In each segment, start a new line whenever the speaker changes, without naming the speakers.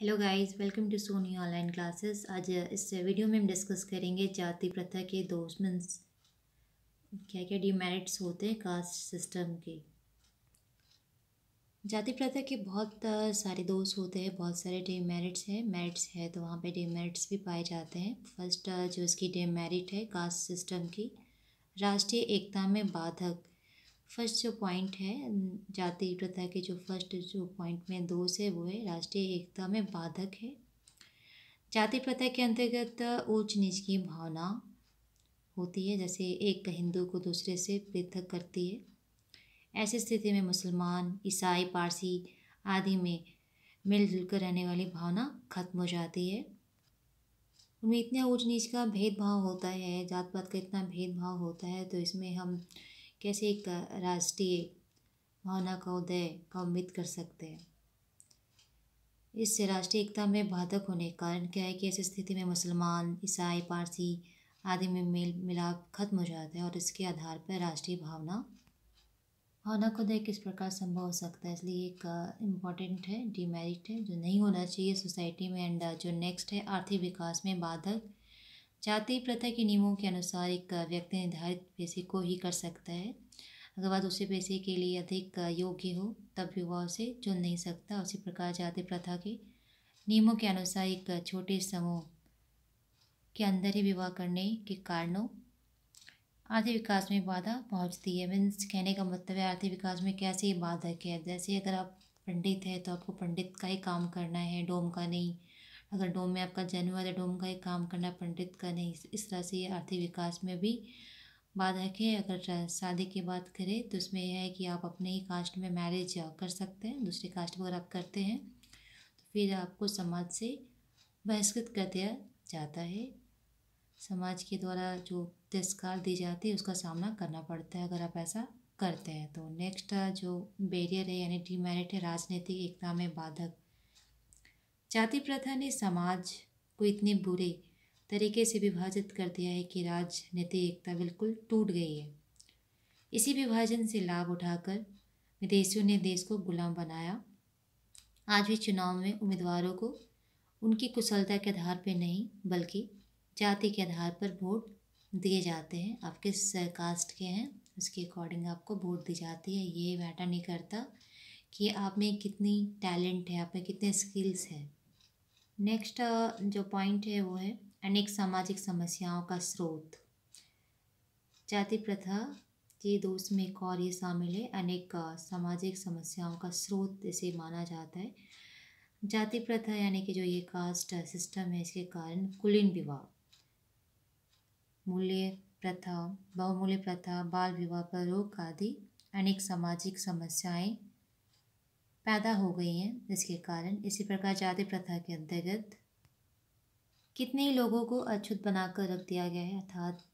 Hello guys, welcome to Soni online classes. आज इस video में हम डिस्कस करेंगे जाति प्रथा के दोष मीन्स क्या क्या डिमेरिट्स होते हैं कास्ट सिस्टम के। जाति प्रथा के बहुत सारे दोष होते हैं, बहुत सारे डिमेरिट्स हैं। मेरिट्स है तो वहाँ पे डिमेरिट्स भी पाए जाते हैं। फर्स्ट जो इसकी डिमेरिट है कास्ट सिस्टम की, राष्ट्रीय एकता में बाधक। फर्स्ट जो पॉइंट है जाति प्रथा के, जो फर्स्ट जो पॉइंट में दोष है वो है राष्ट्रीय एकता में बाधक है। जाति प्रथा के अंतर्गत ऊंच नीच की भावना होती है, जैसे एक हिंदू को दूसरे से पृथक करती है। ऐसी स्थिति में मुसलमान, ईसाई, पारसी आदि में मिलजुल कर रहने वाली भावना खत्म हो जाती है। उनमें इतना ऊंच नीच का भेदभाव होता है, जात पात का इतना भेदभाव होता है, तो इसमें हम कैसे एक राष्ट्रीय भावना का उदय का उम्मीद कर सकते हैं। इससे राष्ट्रीय एकता में बाधक होने के कारण क्या है कि ऐसी स्थिति में मुसलमान, ईसाई, पारसी आदि में मेल मिलाप खत्म हो जाता है और इसके आधार पर राष्ट्रीय भावना भावना को देख किस प्रकार संभव हो सकता है। इसलिए एक इम्पॉर्टेंट है, डिमेरिट है जो नहीं होना चाहिए सोसाइटी में। एंड जो नेक्स्ट है आर्थिक विकास में बाधक। जाति प्रथा के नियमों के अनुसार एक व्यक्ति निर्धारित पैसे को ही कर सकता है। अगर वह दूसरे पैसे के लिए अधिक योग्य हो तब भी वह उसे चुन नहीं सकता। उसी प्रकार जाति प्रथा के नियमों के अनुसार एक छोटे समूह के अंदर ही विवाह करने के कारणों आर्थिक विकास में बाधा पहुंचती है। मीन्स कहने का मतलब है आर्थिक विकास में कैसे बाधक है। जैसे अगर आप पंडित है तो आपको पंडित का ही काम करना है, डोम का नहीं। अगर डोम में आपका जन्म हुआ तो डोम का ही काम करना है, पंडित का नहीं। इस तरह से ये आर्थिक विकास में भी बाधक है। अगर शादी की बात करें तो इसमें यह है कि आप अपने ही कास्ट में मैरिज कर सकते हैं। दूसरे कास्ट में अगर आप करते हैं तो फिर आपको समाज से बहिष्कृत कर दिया जाता है। समाज के द्वारा जो तिरस्कार दी जाती है उसका सामना करना पड़ता है अगर आप ऐसा करते हैं तो। नेक्स्ट जो बैरियर है यानी डिमेरिट है राजनीतिक एकता में बाधक। जाति प्रथा ने समाज को इतने बुरे तरीके से विभाजित कर दिया है कि राजनीतिक एकता बिल्कुल टूट गई है। इसी विभाजन से लाभ उठाकर विदेशियों ने देश को गुलाम बनाया। आज भी चुनाव में उम्मीदवारों को उनकी कुशलता के आधार पर नहीं बल्कि जाति के आधार पर वोट दिए जाते हैं। आप किस कास्ट के हैं उसके अकॉर्डिंग आपको वोट दी जाती है। ये मैटर नहीं करता कि आप में कितनी टैलेंट है, आप में कितने स्किल्स हैं। नेक्स्ट जो पॉइंट है वो है अनेक सामाजिक समस्याओं का स्रोत। जाति प्रथा के दोष में एक और ये शामिल है, अनेक सामाजिक समस्याओं का स्रोत इसे माना जाता है। जाति प्रथा यानी कि जो ये कास्ट सिस्टम है इसके कारण कुलीन विवाह, मूल्य प्रथा, बहुमूल्य प्रथा, बाल विवाह पर रोक आदि अनेक सामाजिक समस्याएं पैदा हो गई हैं इसके कारण। इसी प्रकार जाति प्रथा के अंतर्गत कितने ही लोगों को अछूत बनाकर रख दिया गया है, अर्थात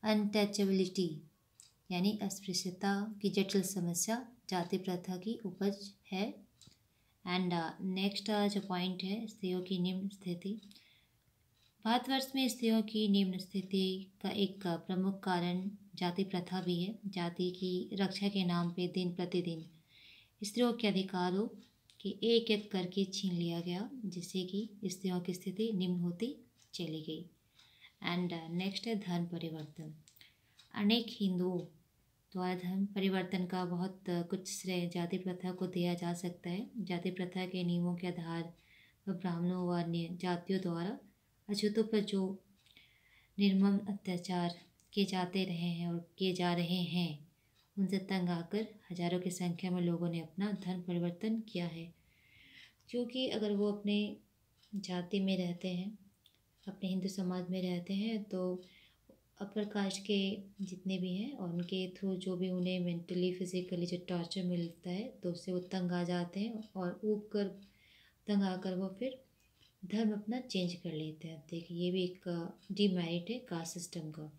अनटचेबिलिटी यानी अस्पृश्यता की जटिल समस्या जाति प्रथा की उपज है। एंड नेक्स्ट जो पॉइंट है स्त्रियों की निम्न स्थिति। भारतवर्ष में स्त्रियों की निम्न स्थिति का एक प्रमुख कारण जाति प्रथा भी है। जाति की रक्षा के नाम पे दिन प्रतिदिन स्त्रियों के अधिकारों के एक एक करके छीन लिया गया, जिससे कि स्त्रियों की स्थिति निम्न होती चली गई। एंड नेक्स्ट है धर्म परिवर्तन। अनेक हिंदुओं द्वारा धर्म परिवर्तन का बहुत कुछ श्रेय जाति प्रथा को दिया जा सकता है। जाति प्रथा के नियमों के आधार पर ब्राह्मणों व अन्य जातियों द्वारा अछूतों पर जो निर्मम अत्याचार किए जाते रहे हैं और किए जा रहे हैं उनसे तंग आकर हजारों की संख्या में लोगों ने अपना धर्म परिवर्तन किया है। क्योंकि अगर वो अपने जाति में रहते हैं, अपने हिंदू समाज में रहते हैं, तो अपर कास्ट के जितने भी हैं और उनके थ्रू जो भी उन्हें मेंटली फिजिकली जो टॉर्चर मिलता है तो उससे वो तंग आ जाते हैं और ऊब कर तंग आकर वो फिर धर्म अपना चेंज कर लेते हैं। देखिए ये भी एक डिमेरिट है कास्ट सिस्टम का।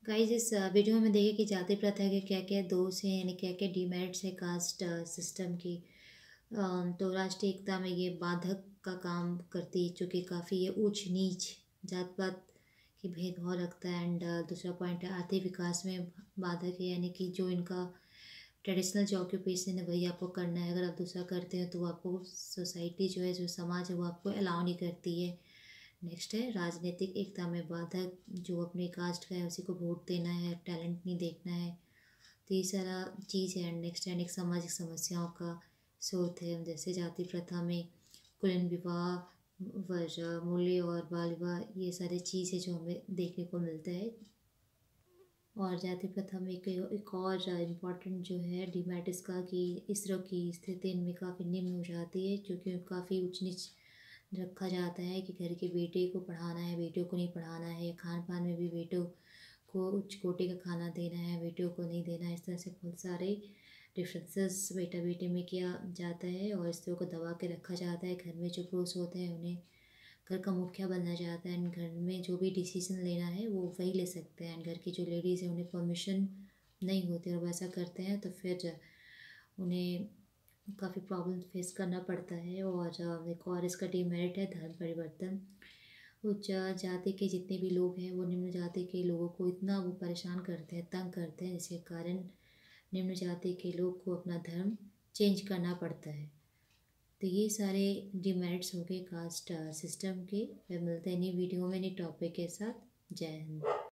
गाइस इस वीडियो में देखिए कि जाति प्रथा के क्या क्या दोष हैं यानी क्या क्या डिमेरिट्स है कास्ट सिस्टम की। तो राष्ट्रीय एकता में ये बाधक का काम करती है, चूँकि काफ़ी ये ऊंच नीच जात पात की भेदभाव रखता है। एंड दूसरा पॉइंट है आर्थिक विकास में बाधक है, यानी कि जो इनका ट्रेडिशनल जो ऑक्यूपेशन है वही आपको करना है। अगर आप दूसरा करते हैं तो वो आपको सोसाइटी जो है, जो समाज है, वो आपको अलाउ नहीं करती है। नेक्स्ट है राजनीतिक एकता में बाधक। जो अपने कास्ट का है उसी को वोट देना है, टैलेंट नहीं देखना है। तो ये सारा चीज़ है। नेक्स्ट है एक सामाजिक समस्याओं का स्रोत है, जैसे जाति प्रथा में कुलीन विवाह, वर्षा मूल्य और बाल विवाह, ये सारी चीज़ है जो हमें देखने को मिलता है। और जाति प्रथा में एक और इम्पॉर्टेंट जो है डीमेरिट इसका कि स्त्रियों की स्थिति इनमें काफ़ी निम्न हो जाती है, क्योंकि काफ़ी ऊंच नीच रखा जाता है कि घर के बेटे को पढ़ाना है, बेटियों को नहीं पढ़ाना है। या खान पान में भी बेटों को उच्च कोटि का खाना देना है, बेटियों को नहीं देना है। इस तरह से बहुत सारे डिफरेंसेस बेटा बेटी में किया जाता है और स्त्रियों को दबा के रखा जाता है। घर में जो पुरुष होते हैं उन्हें घर का मुखिया बनना चाहता है। घर में जो भी डिसीजन लेना है वो वही ले सकते हैं। घर की जो लेडीज़ हैं उन्हें परमिशन नहीं होती, और वैसा करते हैं तो फिर उन्हें काफ़ी प्रॉब्लम फेस करना पड़ता है। और एक और इसका डीमेरिट है धर्म परिवर्तन। उच्च जाति के जितने भी लोग हैं वो निम्न जाति के लोगों को इतना वो परेशान करते हैं, तंग करते हैं, जिसके कारण निम्न जाति के लोग को अपना धर्म चेंज करना पड़ता है। तो ये सारे डिमेरिट्स हो गए कास्ट सिस्टम के। फिर मिलते हैं नई वीडियो में नई टॉपिक के साथ। जय हिंद।